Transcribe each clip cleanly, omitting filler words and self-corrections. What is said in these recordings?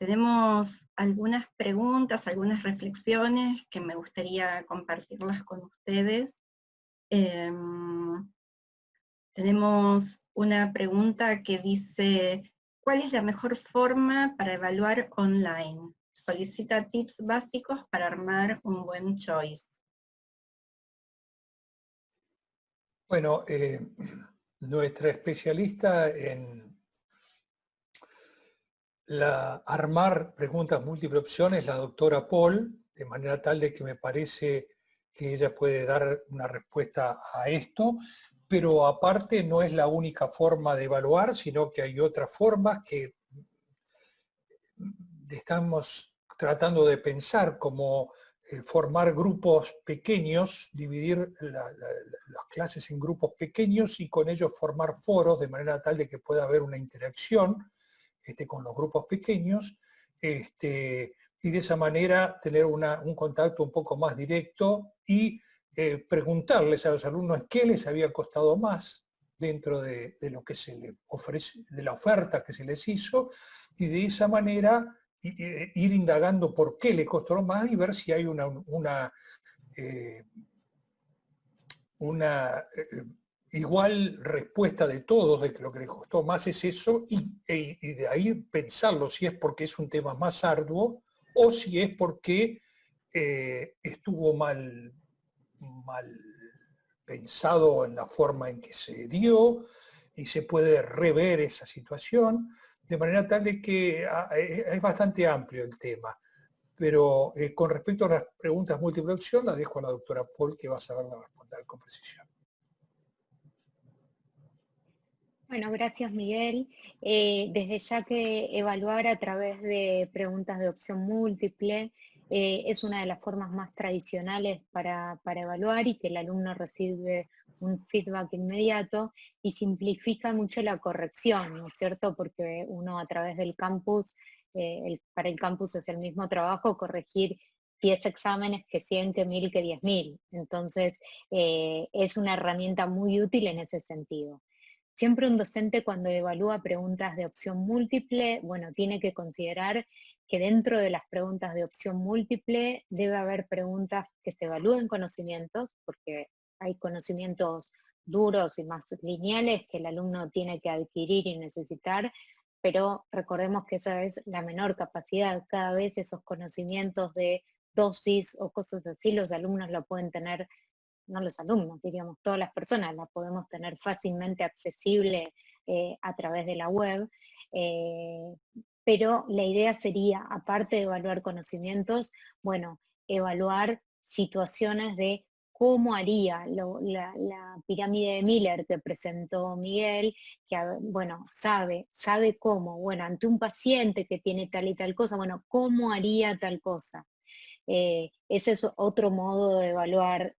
Tenemos algunas preguntas, algunas reflexiones que me gustaría compartirlas con ustedes. Em, Tenemos una pregunta que dice, ¿cuál es la mejor forma para evaluar online? Solicita tips básicos para armar un buen choice. Bueno, nuestra especialista en armar preguntas múltiple opciones, la doctora Paul, de manera tal de que me parece que ella puede dar una respuesta a esto, pero aparte no es la única forma de evaluar, sino que hay otras formas que estamos tratando de pensar, como formar grupos pequeños, dividir las clases en grupos pequeños y con ellos formar foros de manera tal de que pueda haber una interacción con los grupos pequeños, y de esa manera tener un contacto un poco más directo y preguntarles a los alumnos qué les había costado más dentro de lo que se les ofrece, de la oferta que se les hizo, y de esa manera ir indagando por qué le costó más y ver si hay eh, una igual respuesta de todos, de que lo que les costó más es eso, y de ahí pensarlo si es porque es un tema más arduo o si es porque estuvo mal pensado en la forma en que se dio y se puede rever esa situación, de manera tal de que es bastante amplio el tema. Pero con respecto a las preguntas múltiple opción, las dejo a la doctora Paul, que va a saberla responder con precisión. Bueno, gracias Miguel. Desde ya que evaluar a través de preguntas de opción múltiple es una de las formas más tradicionales para evaluar y que el alumno recibe un feedback inmediato y simplifica mucho la corrección, ¿no es cierto? Porque uno a través del campus, para el campus es el mismo trabajo corregir 10 exámenes que 100, que 1000, que 10.000. Entonces, es una herramienta muy útil en ese sentido. Siempre un docente cuando evalúa preguntas de opción múltiple, bueno, tiene que considerar que dentro de las preguntas de opción múltiple debe haber preguntas que se evalúen conocimientos, porque hay conocimientos duros y más lineales que el alumno tiene que adquirir y necesitar, pero recordemos que esa es la menor capacidad. Cada vez esos conocimientos de dosis o cosas así, los alumnos lo pueden tener, no los alumnos, diríamos, todas las personas la podemos tener fácilmente accesible a través de la web, eh, pero la idea sería, aparte de evaluar conocimientos, bueno, evaluar situaciones de cómo haría la pirámide de Miller que presentó Miguel, que, bueno, sabe cómo, bueno, ante un paciente que tiene tal y tal cosa, bueno, cómo haría tal cosa. Ese es otro modo de evaluar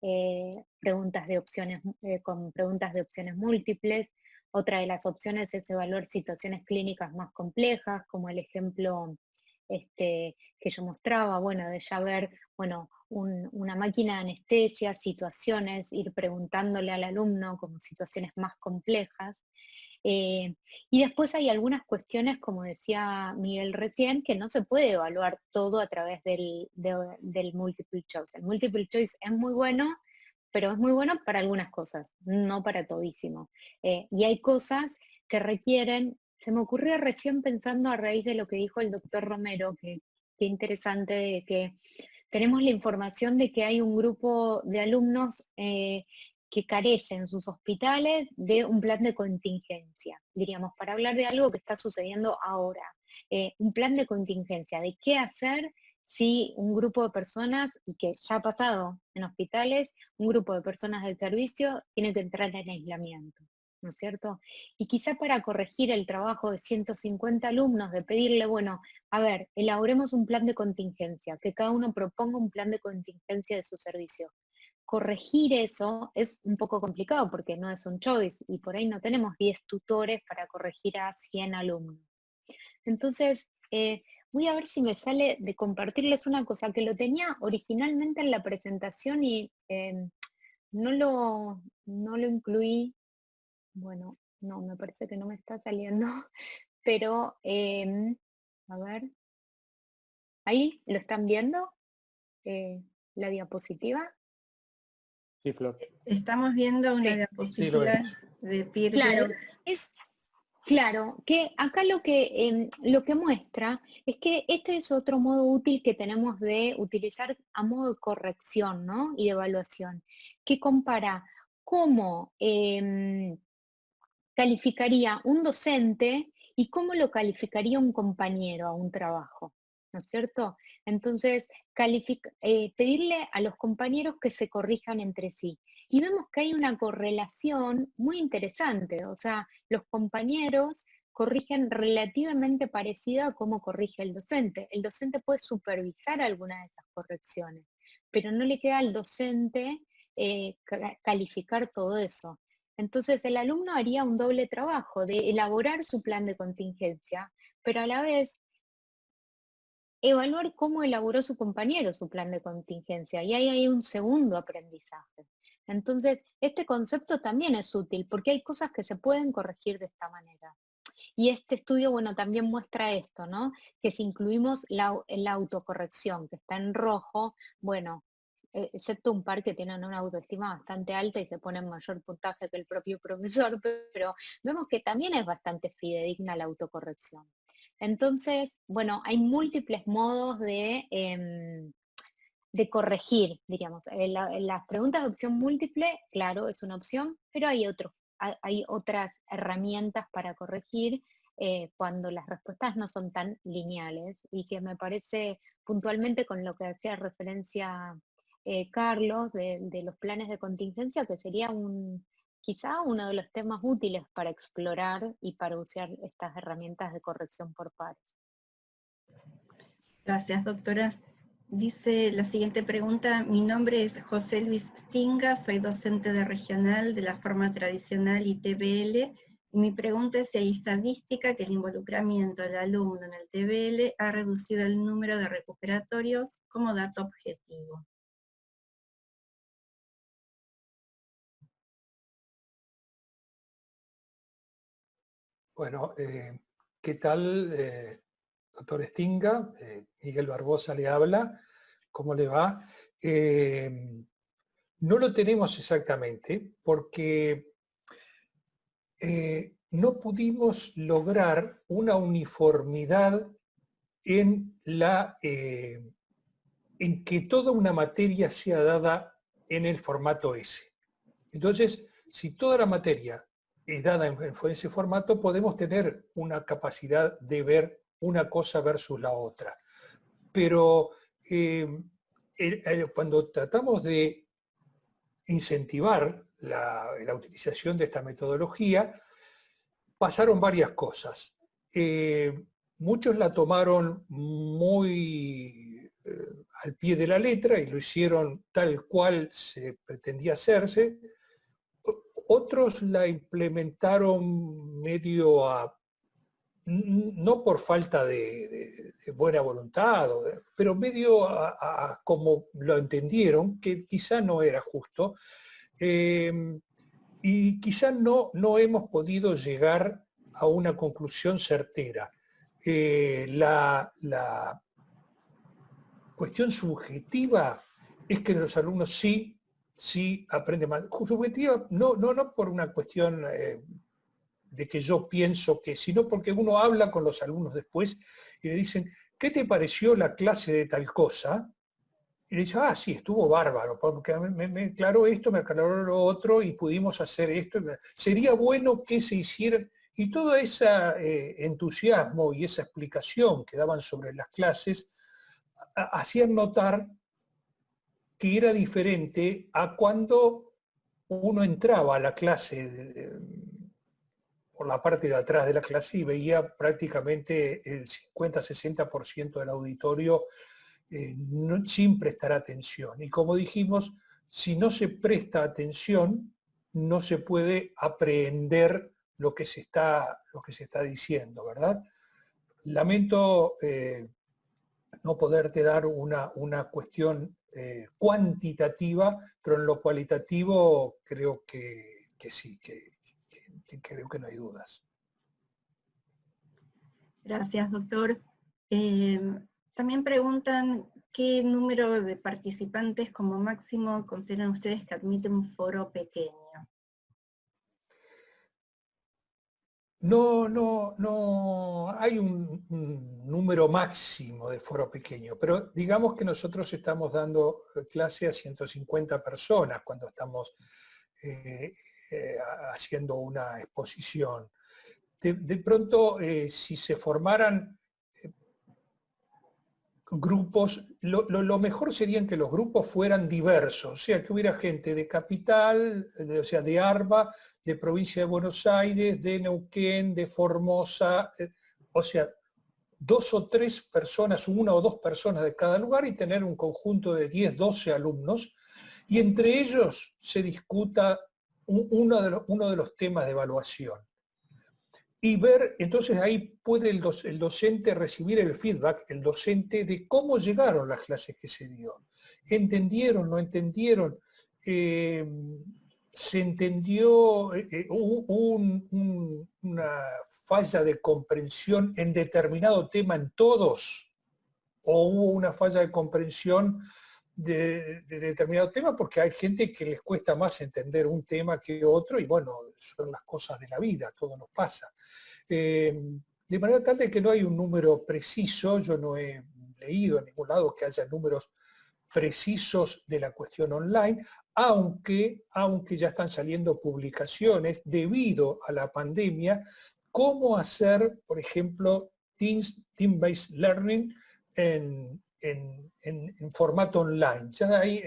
preguntas de opciones, con preguntas de opciones múltiples. Otra de las opciones es evaluar situaciones clínicas más complejas, como el ejemplo que yo mostraba, bueno, de ya ver, bueno, una máquina de anestesia, situaciones, ir preguntándole al alumno como situaciones más complejas. Y después hay algunas cuestiones, como decía Miguel recién, que no se puede evaluar todo a través del multiple choice. El multiple choice es muy bueno, pero es muy bueno para algunas cosas, no para todísimo. Y hay cosas que requieren, se me ocurrió recién pensando a raíz de lo que dijo el doctor Romero, que interesante de que tenemos la información de que hay un grupo de alumnos que carecen en sus hospitales de un plan de contingencia, diríamos, para hablar de algo que está sucediendo ahora. Un plan de contingencia, de qué hacer si un grupo de personas, y que ya ha pasado en hospitales, un grupo de personas del servicio tiene que entrar en aislamiento, ¿no es cierto? Y quizá para corregir el trabajo de 150 alumnos, de pedirle, bueno, a ver, elaboremos un plan de contingencia, que cada uno proponga un plan de contingencia de su servicio. Corregir eso es un poco complicado porque no es un choice y por ahí no tenemos 10 tutores para corregir a 100 alumnos. Entonces, voy a ver si me sale de compartirles una cosa que lo tenía originalmente en la presentación y no lo incluí. Bueno, no, me parece que no me está saliendo, pero a ver. ¿Ahí lo están viendo? La diapositiva. Sí, Flor. Estamos viendo una Sí. diapositiva de Peer Claro, Group. es claro que acá lo que muestra es que este es otro modo útil que tenemos de utilizar a modo de corrección, ¿no? Y de evaluación, que compara cómo calificaría un docente y cómo lo calificaría un compañero a un trabajo, ¿no es cierto? Entonces, pedirle a los compañeros que se corrijan entre sí. Y vemos que hay una correlación muy interesante, o sea, los compañeros corrigen relativamente parecida a cómo corrige el docente. El docente puede supervisar alguna de esas correcciones, pero no le queda al docente calificar todo eso. Entonces el alumno haría un doble trabajo de elaborar su plan de contingencia, pero a la vez evaluar cómo elaboró su compañero su plan de contingencia. Y ahí hay un segundo aprendizaje. Entonces, este concepto también es útil porque hay cosas que se pueden corregir de esta manera. Y este estudio, bueno, también muestra esto, ¿no? Que si incluimos la autocorrección, que está en rojo, bueno, excepto un par que tienen una autoestima bastante alta y se ponen mayor puntaje que el propio profesor, pero vemos que también es bastante fidedigna la autocorrección. Entonces, bueno, hay múltiples modos de corregir, diríamos. Las preguntas de opción múltiple, claro, es una opción, pero hay otras herramientas para corregir cuando las respuestas no son tan lineales y que me parece puntualmente con lo que hacía referencia Carlos de los planes de contingencia, que sería quizá uno de los temas útiles para explorar y para usar estas herramientas de corrección por pares. Gracias, doctora. Dice la siguiente pregunta: mi nombre es José Luis Stinga, soy docente de regional de la forma tradicional y TBL, y mi pregunta es si hay estadística que el involucramiento del alumno en el TBL ha reducido el número de recuperatorios como dato objetivo. Bueno, ¿qué tal, doctor Stinga? Miguel Barbosa le habla. ¿Cómo le va? No lo tenemos exactamente porque no pudimos lograr una uniformidad en que toda una materia sea dada en el formato S. Entonces, si toda la materia es dada en ese formato, podemos tener una capacidad de ver una cosa versus la otra. Pero cuando tratamos de incentivar la utilización de esta metodología, pasaron varias cosas. Muchos la tomaron muy al pie de la letra y lo hicieron tal cual se pretendía hacerse. Otros la implementaron medio no por falta de buena voluntad, pero medio a como lo entendieron, que quizá no era justo. Y quizá no hemos podido llegar a una conclusión certera. La cuestión subjetiva es que los alumnos sí aprenden más. Subjetiva no por una cuestión de que yo pienso que, sino porque uno habla con los alumnos después y le dicen, ¿qué te pareció la clase de tal cosa? Y le dice, sí, estuvo bárbaro, porque me aclaró esto, me aclaró lo otro y pudimos hacer esto. Sería bueno que se hiciera. Y todo ese entusiasmo y esa explicación que daban sobre las clases hacían notar que era diferente a cuando uno entraba a la clase por la parte de atrás de la clase y veía prácticamente el 50-60% del auditorio sin prestar atención. Y como dijimos, si no se presta atención, no se puede aprehender lo que se está diciendo, ¿verdad? Lamento no poderte dar una cuestión cuantitativa, pero en lo cualitativo creo que sí, que creo que no hay dudas. Gracias, doctor. También preguntan qué número de participantes como máximo consideran ustedes que admite un foro pequeño. No hay un número máximo de foro pequeño, pero digamos que nosotros estamos dando clase a 150 personas cuando estamos haciendo una exposición. De pronto, si se formaran grupos, lo mejor sería que los grupos fueran diversos, o sea, que hubiera gente de Capital, o sea, de Arba, de Provincia de Buenos Aires, de Neuquén, de Formosa, o sea, 2 o 3 personas, 1 o 2 personas de cada lugar y tener un conjunto de 10, 12 alumnos, y entre ellos se discuta uno de los temas de evaluación. Y ver, entonces ahí puede el docente recibir el feedback, el docente, de cómo llegaron las clases que se dio. ¿Entendieron? ¿No entendieron? ¿Se entendió? ¿Hubo una falla de comprensión en determinado tema en todos? ¿O hubo una falla de comprensión de determinado tema? Porque hay gente que les cuesta más entender un tema que otro, y bueno, son las cosas de la vida, todo nos pasa. De manera tal de que no hay un número preciso, yo no he leído en ningún lado que haya números precisos de la cuestión online, aunque ya están saliendo publicaciones debido a la pandemia, cómo hacer, por ejemplo, Team-Based Learning en formato online. Ya hay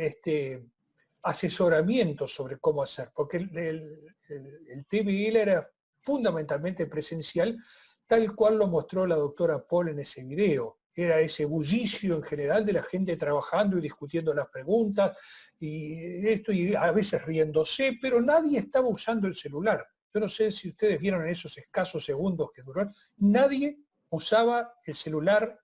asesoramiento sobre cómo hacer, porque el TBL era fundamentalmente presencial, tal cual lo mostró la doctora Paul en ese video. Era ese bullicio en general de la gente trabajando y discutiendo las preguntas, y a veces riéndose, pero nadie estaba usando el celular. Yo no sé si ustedes vieron en esos escasos segundos que duraron, nadie usaba el celular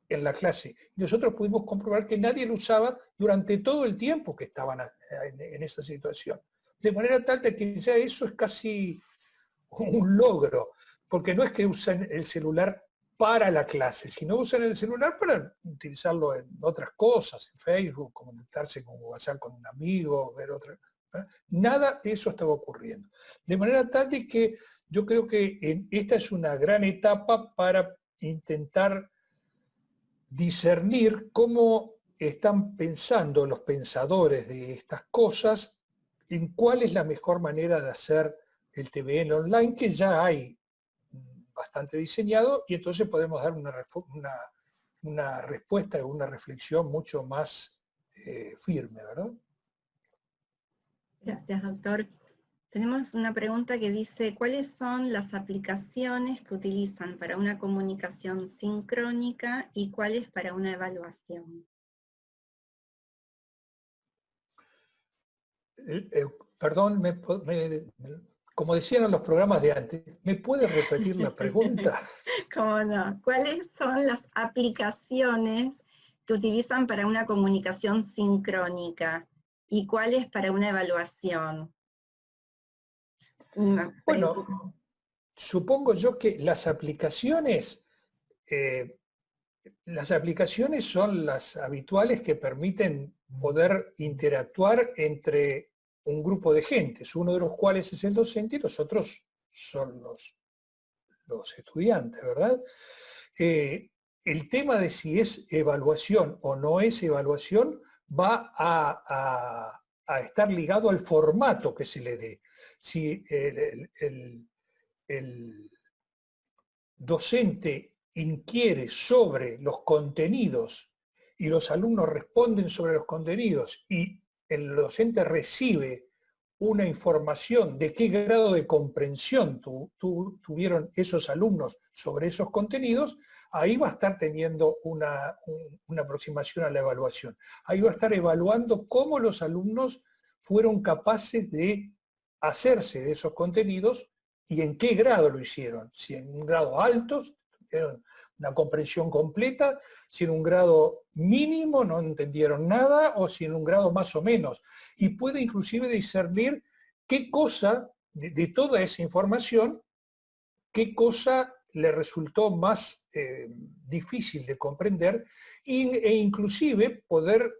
en la clase. Y nosotros pudimos comprobar que nadie lo usaba durante todo el tiempo que estaban en esa situación. De manera tal de que ya eso es casi un logro, porque no es que usen el celular para la clase, sino usan el celular para utilizarlo en otras cosas, en Facebook, comunicarse con WhatsApp con un amigo, ver otra. Nada de eso estaba ocurriendo. De manera tal de que yo creo que esta es una gran etapa para intentar discernir cómo están pensando los pensadores de estas cosas, en cuál es la mejor manera de hacer el TBN online, que ya hay bastante diseñado, y entonces podemos dar una respuesta y una reflexión mucho más firme, ¿verdad? Gracias, doctor. Tenemos una pregunta que dice, ¿cuáles son las aplicaciones que utilizan para una comunicación sincrónica y cuáles para una evaluación? Perdón, como decían en los programas de antes, ¿me puede repetir la pregunta? ¿Cómo no? ¿Cuáles son las aplicaciones que utilizan para una comunicación sincrónica y cuáles para una evaluación? Bueno, supongo yo que las aplicaciones son las habituales que permiten poder interactuar entre un grupo de gentes, uno de los cuales es el docente y los otros son los estudiantes, ¿verdad? El tema de si es evaluación o no es evaluación va a estar ligado al formato que se le dé. Si el docente inquiere sobre los contenidos y los alumnos responden sobre los contenidos y el docente recibe una información de qué grado de comprensión tuvieron esos alumnos sobre esos contenidos, ahí va a estar teniendo una aproximación a la evaluación. Ahí va a estar evaluando cómo los alumnos fueron capaces de hacerse de esos contenidos y en qué grado lo hicieron. Si en un grado alto, tuvieron una comprensión completa, si en un grado mínimo no entendieron nada, o si en un grado más o menos. Y puede inclusive discernir qué cosa, de toda esa información, qué cosa le resultó más difícil de comprender e inclusive poder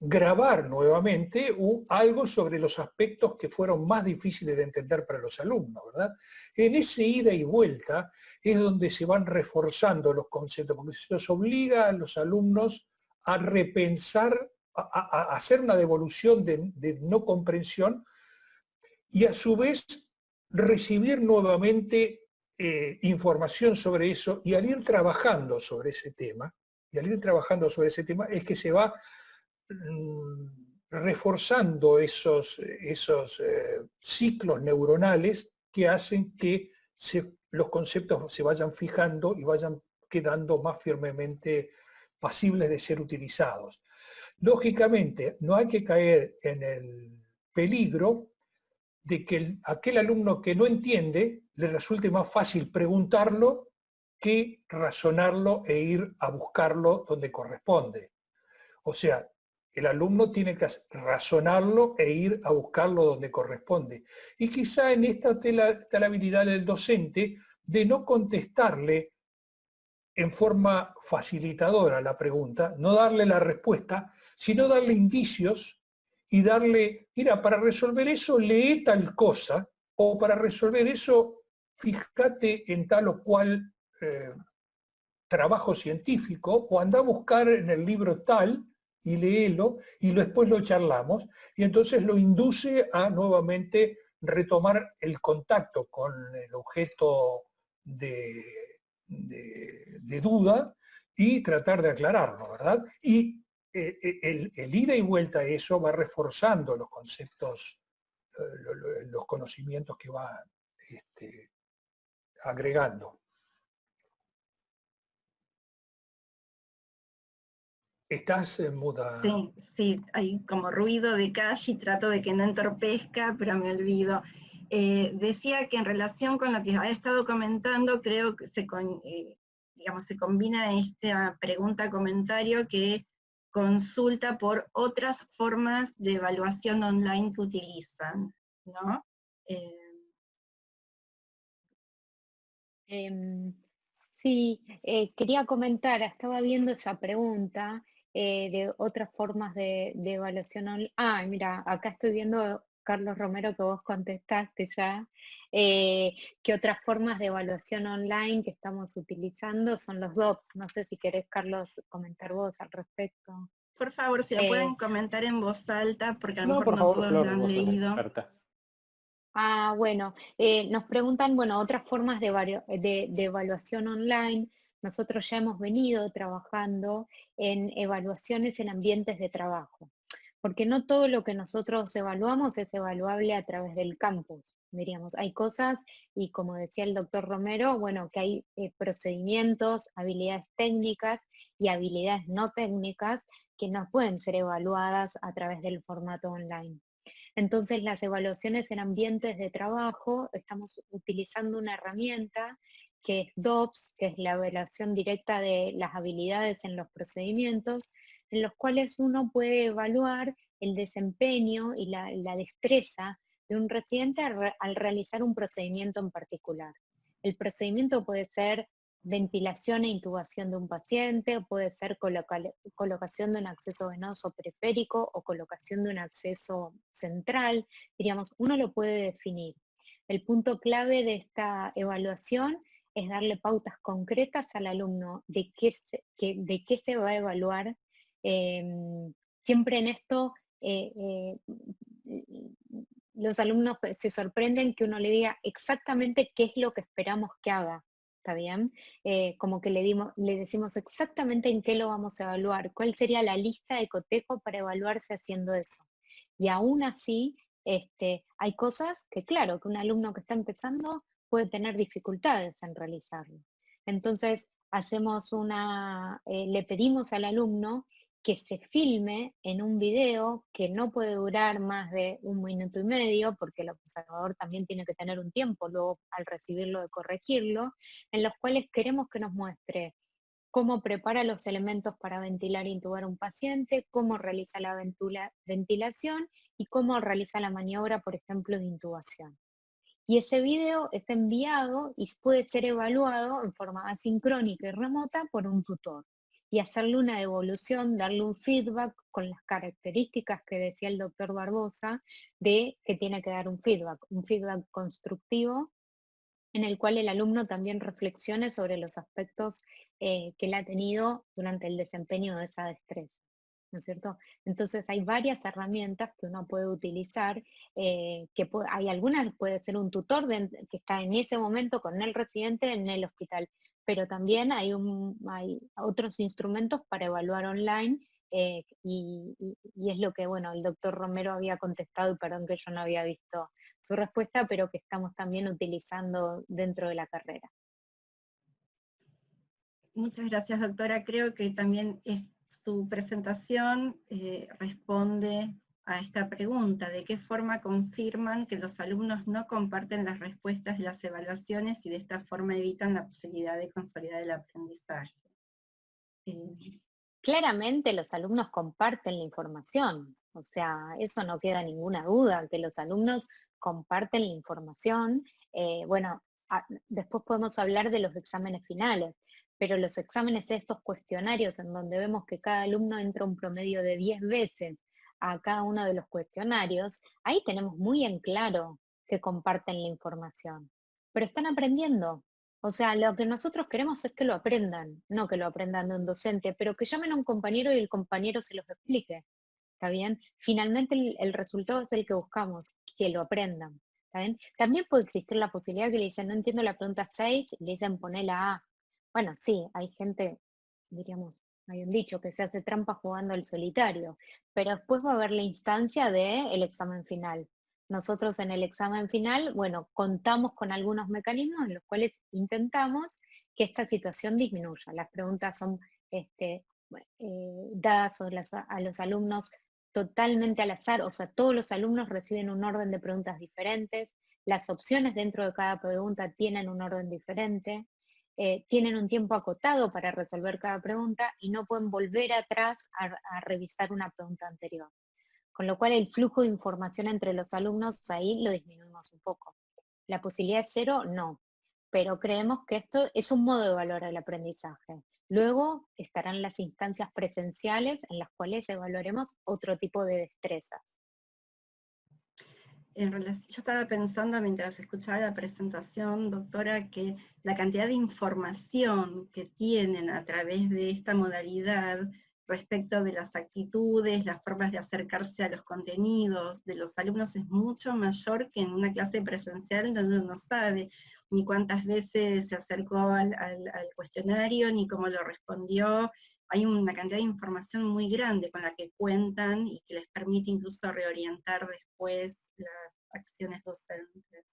grabar nuevamente algo sobre los aspectos que fueron más difíciles de entender para los alumnos, ¿verdad? En ese ida y vuelta es donde se van reforzando los conceptos, porque se los obliga a los alumnos a repensar, a hacer una devolución de no comprensión y a su vez recibir nuevamente información sobre eso, y al ir trabajando sobre ese tema, es que se va reforzando esos ciclos neuronales que hacen que los conceptos se vayan fijando y vayan quedando más firmemente pasibles de ser utilizados. Lógicamente, no hay que caer en el peligro de que aquel alumno que no entiende le resulte más fácil preguntarlo que razonarlo e ir a buscarlo donde corresponde. O sea, el alumno tiene que razonarlo e ir a buscarlo donde corresponde. Y quizá en esta está la habilidad del docente de no contestarle en forma facilitadora a la pregunta, no darle la respuesta, sino darle indicios y darle, mira, para resolver eso lee tal cosa, o para resolver eso fíjate en tal o cual trabajo científico, o anda a buscar en el libro tal y léelo, y después lo charlamos, y entonces lo induce a nuevamente retomar el contacto con el objeto de duda y tratar de aclararlo, ¿verdad? Y el ida y vuelta a eso va reforzando los conceptos, los conocimientos que va agregando. ¿Estás muda? Sí, hay como ruido de calle y trato de que no entorpezca, pero me olvido. Decía que en relación con lo que ha estado comentando, creo que se combina esta pregunta-comentario que consulta por otras formas de evaluación online que utilizan, ¿no? Sí, quería comentar, estaba viendo esa pregunta de otras formas de evaluación online. Ah, mira, acá estoy viendo, Carlos Romero, que vos contestaste ya, que otras formas de evaluación online que estamos utilizando son los DOPS. No sé si querés, Carlos, comentar vos al respecto. Por favor, si lo pueden comentar en voz alta, porque a lo mejor por no favor, todos Flor, lo han vos sos la leído. experta. Ah, bueno, nos preguntan, bueno, otras formas de evaluación online. Nosotros ya hemos venido trabajando en evaluaciones en ambientes de trabajo, porque no todo lo que nosotros evaluamos es evaluable a través del campus, diríamos. Hay cosas, y como decía el doctor Romero, bueno, que hay procedimientos, habilidades técnicas y habilidades no técnicas que no pueden ser evaluadas a través del formato online. Entonces, las evaluaciones en ambientes de trabajo, estamos utilizando una herramienta que es DOPS, que es la evaluación directa de las habilidades en los procedimientos, en los cuales uno puede evaluar el desempeño y la destreza de un residente al realizar un procedimiento en particular. El procedimiento puede ser ventilación e intubación de un paciente, o puede ser colocación de un acceso venoso periférico o colocación de un acceso central, diríamos, uno lo puede definir. El punto clave de esta evaluación es darle pautas concretas al alumno de qué se va a evaluar. Siempre en esto los alumnos se sorprenden que uno le diga exactamente qué es lo que esperamos que haga. ¿Está bien? Como que le decimos exactamente en qué lo vamos a evaluar, cuál sería la lista de cotejo para evaluarse haciendo eso. Y aún así, hay cosas que, claro, que un alumno que está empezando puede tener dificultades en realizarlo. Entonces, le pedimos al alumno que se filme en un video que no puede durar más de 1 minuto y medio, porque el observador también tiene que tener un tiempo luego al recibirlo de corregirlo, en los cuales queremos que nos muestre cómo prepara los elementos para ventilar e intubar a un paciente, cómo realiza la ventilación y cómo realiza la maniobra, por ejemplo, de intubación. y ese video es enviado y puede ser evaluado en forma asincrónica y remota por un tutor y hacerle una devolución, darle un feedback con las características que decía el doctor Barbosa de que tiene que dar un feedback constructivo en el cual el alumno también reflexione sobre los aspectos que él ha tenido durante el desempeño de esa destreza, ¿no es cierto? Entonces hay varias herramientas que uno puede utilizar, hay algunas, puede ser un tutor que está en ese momento con el residente en el hospital, pero también hay otros instrumentos para evaluar online, y es lo que, bueno, el doctor Romero había contestado, y perdón que yo no había visto su respuesta, pero que estamos también utilizando dentro de la carrera. Muchas gracias, doctora. Creo que también su presentación responde a esta pregunta, ¿de qué forma confirman que los alumnos no comparten las respuestas de las evaluaciones y de esta forma evitan la posibilidad de consolidar el aprendizaje? Claramente los alumnos comparten la información, o sea, eso no queda ninguna duda, que los alumnos comparten la información. Bueno, después podemos hablar de los exámenes finales, pero los exámenes, estos cuestionarios en donde vemos que cada alumno entra un promedio de 10 veces a cada uno de los cuestionarios, ahí tenemos muy en claro que comparten la información, pero están aprendiendo. O sea, lo que nosotros queremos es que lo aprendan, no que lo aprendan de un docente, pero que llamen a un compañero y el compañero se los explique, ¿está bien? Finalmente el resultado es el que buscamos, que lo aprendan, ¿está bien? También puede existir la posibilidad que le dicen, no entiendo la pregunta 6, y le dicen poné la A. Bueno, sí, hay gente, diríamos, hay un dicho que se hace trampa jugando al solitario, pero después va a haber la instancia del examen final. Nosotros en el examen final, bueno, contamos con algunos mecanismos en los cuales intentamos que esta situación disminuya. Las preguntas son dadas a los alumnos totalmente al azar, o sea, todos los alumnos reciben un orden de preguntas diferentes, las opciones dentro de cada pregunta tienen un orden diferente, tienen un tiempo acotado para resolver cada pregunta y no pueden volver atrás a revisar una pregunta anterior. Con lo cual el flujo de información entre los alumnos ahí lo disminuimos un poco. La posibilidad es cero, no, pero creemos que esto es un modo de evaluar el aprendizaje. Luego estarán las instancias presenciales en las cuales evaluaremos otro tipo de destrezas. Yo estaba pensando mientras escuchaba la presentación, doctora, que la cantidad de información que tienen a través de esta modalidad respecto de las actitudes, las formas de acercarse a los contenidos de los alumnos es mucho mayor que en una clase presencial donde uno no sabe ni cuántas veces se acercó al cuestionario, ni cómo lo respondió. Hay una cantidad de información muy grande con la que cuentan y que les permite incluso reorientar después las acciones docentes.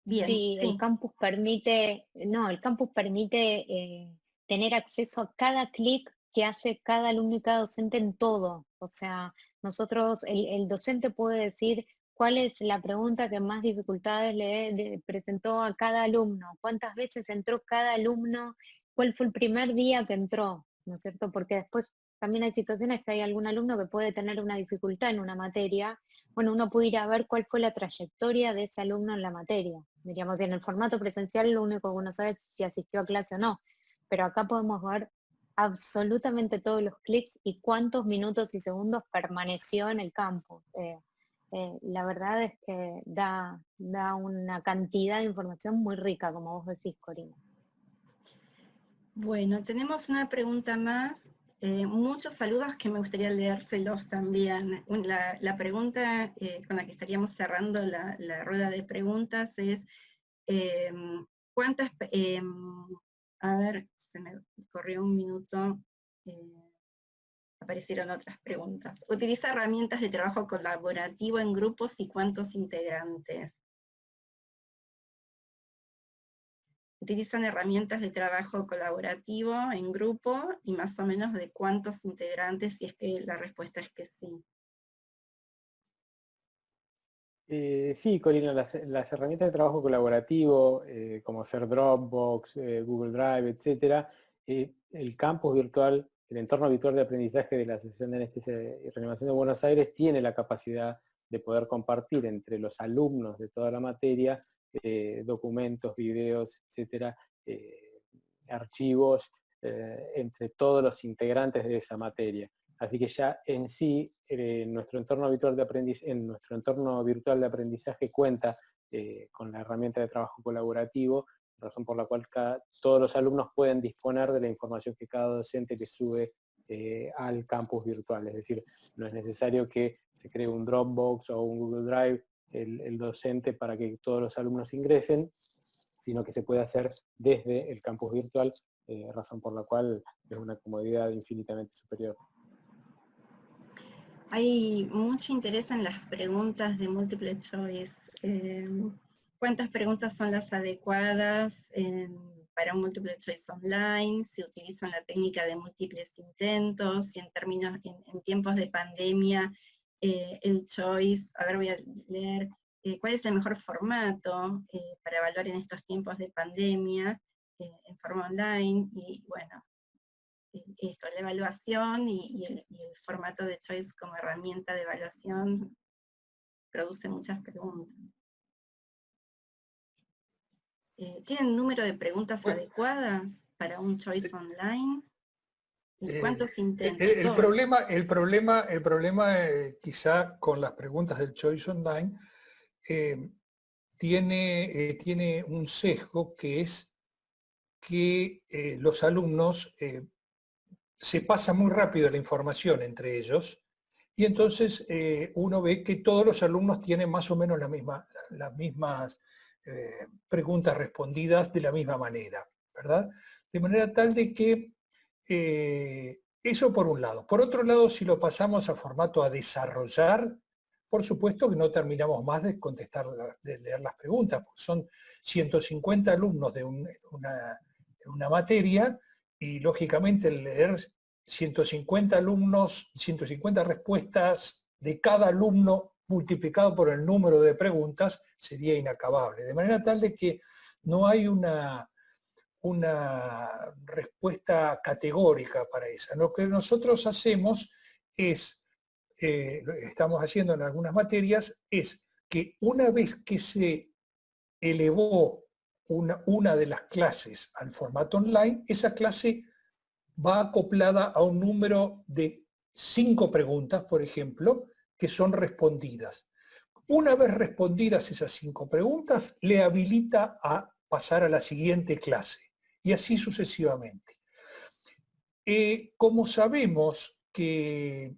Bien, Sí, sí. el campus permite tener acceso a cada clic que hace cada alumno y cada docente en todo. O sea, nosotros, el docente puede decir cuál es la pregunta que más dificultades le presentó a cada alumno, cuántas veces entró cada alumno, cuál fue el primer día que entró, ¿no es cierto? Porque después también hay situaciones que hay algún alumno que puede tener una dificultad en una materia. Bueno, uno puede ir a ver cuál fue la trayectoria de ese alumno en la materia. Diríamos, en el formato presencial lo único que uno sabe es si asistió a clase o no, pero acá podemos ver absolutamente todos los clics y cuántos minutos y segundos permaneció en el campus. La verdad es que da una cantidad de información muy rica, como vos decís, Corina. Bueno, tenemos una pregunta más. Muchos saludos que me gustaría leérselos también. La pregunta con la que estaríamos cerrando la rueda de preguntas es, ¿cuántas, a ver, se me corrió un minuto, aparecieron otras preguntas. ¿Utiliza herramientas de trabajo colaborativo en grupos y cuántos integrantes? Utilizan herramientas de trabajo colaborativo en grupo y más o menos de cuántos integrantes, si es que la respuesta es que sí. Sí, Corina, las herramientas de trabajo colaborativo, como ser Dropbox, Google Drive, etcétera, el campus virtual, el entorno virtual de aprendizaje de la Asociación de Anestesia y Reanimación de Buenos Aires tiene la capacidad de poder compartir entre los alumnos de toda la materia documentos, videos, etcétera, archivos, entre todos los integrantes de esa materia. Así que ya en sí, nuestro entorno virtual de aprendizaje cuenta con la herramienta de trabajo colaborativo, razón por la cual todos los alumnos pueden disponer de la información que cada docente le sube al campus virtual. Es decir, no es necesario que se cree un Dropbox o un Google Drive el docente para que todos los alumnos ingresen, sino que se puede hacer desde el campus virtual, razón por la cual es una comodidad infinitamente superior. Hay mucho interés en las preguntas de multiple choice. ¿Cuántas preguntas son las adecuadas para un multiple choice online? ¿Se utilizan la técnica de múltiples intentos? Y en tiempos de pandemia, el choice, a ver, voy a leer, ¿cuál es el mejor formato para evaluar en estos tiempos de pandemia en forma online? Y bueno, esto, la evaluación y el formato de choice como herramienta de evaluación produce muchas preguntas. ¿Tienen número de preguntas adecuadas para un choice online? ¿Y cuántos intentos? El problema quizá con las preguntas del choice online tiene un sesgo, que es que los alumnos se pasa muy rápido la información entre ellos, y entonces uno ve que todos los alumnos tienen más o menos las mismas preguntas respondidas de la misma manera, ¿verdad? De manera tal de que eso por un lado. Por otro lado, si lo pasamos a formato a desarrollar, por supuesto que no terminamos más de de leer las preguntas, porque son 150 alumnos de una materia, y lógicamente el leer 150 alumnos, 150 respuestas de cada alumno multiplicado por el número de preguntas sería inacabable. De manera tal de que no hay una respuesta categórica para esa. Lo que nosotros hacemos es, estamos haciendo en algunas materias, es que una vez que se elevó una de las clases al formato online, esa clase va acoplada a un número de 5 preguntas, por ejemplo, que son respondidas. Una vez respondidas esas 5 preguntas, le habilita a pasar a la siguiente clase, y así sucesivamente. Como sabemos que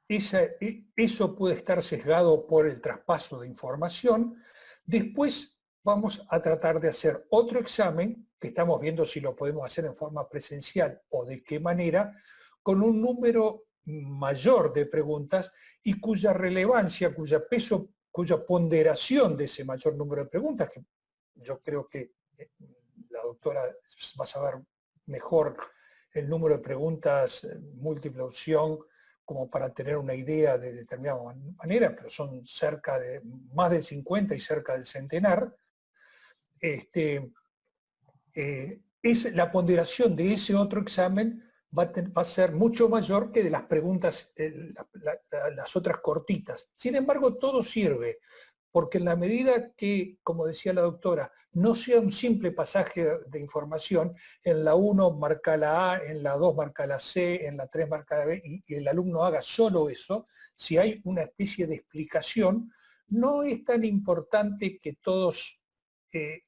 eso puede estar sesgado por el traspaso de información, después vamos a tratar de hacer otro examen, que estamos viendo si lo podemos hacer en forma presencial o de qué manera, con un número mayor de preguntas y cuya relevancia, cuya peso, cuya ponderación de ese mayor número de preguntas, que yo creo que la doctora va a saber mejor el número de preguntas, múltiple opción, como para tener una idea de determinada manera, pero son cerca de más del 50 y cerca del centenar. La ponderación de ese otro examen va a ser mucho mayor que de las preguntas, las otras cortitas. Sin embargo, todo sirve, porque en la medida que, como decía la doctora, no sea un simple pasaje de información, en la 1 marca la A, en la 2 marca la C, en la 3 marca la B, y el alumno haga solo eso, si hay una especie de explicación, no es tan importante que todos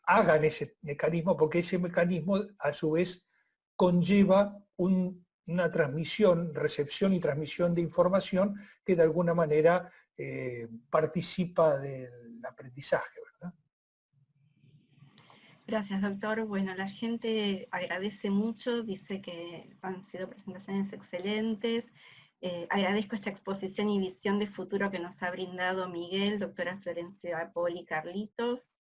hagan ese mecanismo, porque ese mecanismo a su vez conlleva una transmisión, recepción y transmisión de información que de alguna manera participa del aprendizaje, ¿verdad? Gracias, doctor. Bueno, la gente agradece mucho, dice que han sido presentaciones excelentes. Agradezco esta exposición y visión de futuro que nos ha brindado Miguel, doctora Florencia Poli y Carlitos.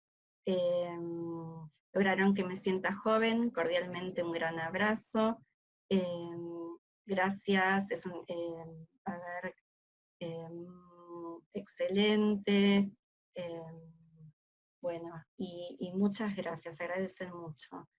Lograron que me sienta joven, cordialmente un gran abrazo. Gracias, excelente. Bueno, y muchas gracias, agradecer mucho.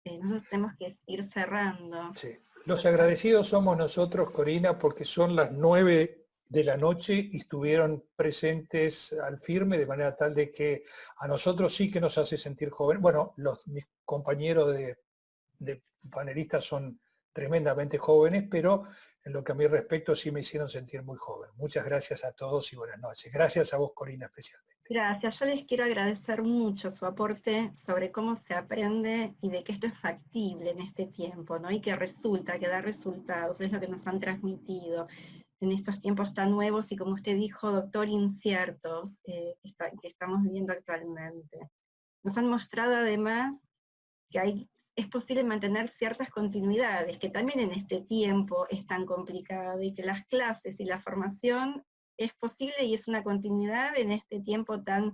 Nosotros tenemos que ir cerrando. Sí. Los agradecidos somos nosotros, Corina, porque son las 9 de la noche y estuvieron presentes al firme, de manera tal de que a nosotros sí que nos hace sentir jóvenes. Bueno, mis compañeros de panelistas son tremendamente jóvenes, pero en lo que a mí respecto sí me hicieron sentir muy joven. Muchas gracias a todos y buenas noches. Gracias a vos, Corina, especialmente. Gracias, yo les quiero agradecer mucho su aporte sobre cómo se aprende y de que esto es factible en este tiempo, ¿no? Y que resulta, que da resultados, es lo que nos han transmitido en estos tiempos tan nuevos y, como usted dijo, doctor, inciertos, que estamos viviendo actualmente. Nos han mostrado además que es posible mantener ciertas continuidades, que también en este tiempo es tan complicado, y que las clases y la formación es posible y es una continuidad en este tiempo tan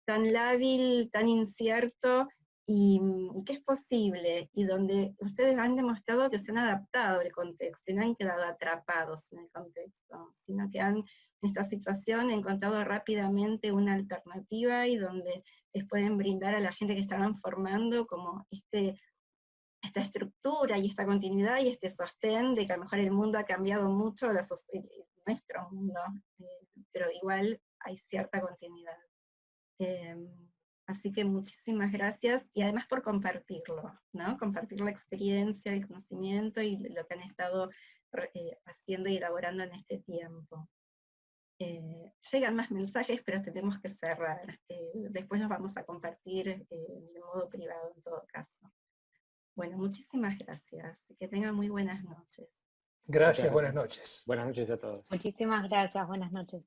lábil, tan incierto, y que es posible, y donde ustedes han demostrado que se han adaptado al contexto, y no han quedado atrapados en el contexto, sino que han, en esta situación, encontrado rápidamente una alternativa, y donde les pueden brindar a la gente que estaban formando como esta estructura y esta continuidad y este sostén de que a lo mejor el mundo ha cambiado mucho, nuestro mundo, pero igual hay cierta continuidad. Así que muchísimas gracias, y además por compartirlo, ¿no? Compartir la experiencia, el conocimiento y lo que han estado haciendo y elaborando en este tiempo. Llegan más mensajes, pero tenemos que cerrar. Después los vamos a compartir de modo privado en todo caso. Bueno, muchísimas gracias. Que tengan muy buenas noches. Gracias, buenas noches. Buenas noches a todos. Muchísimas gracias, buenas noches.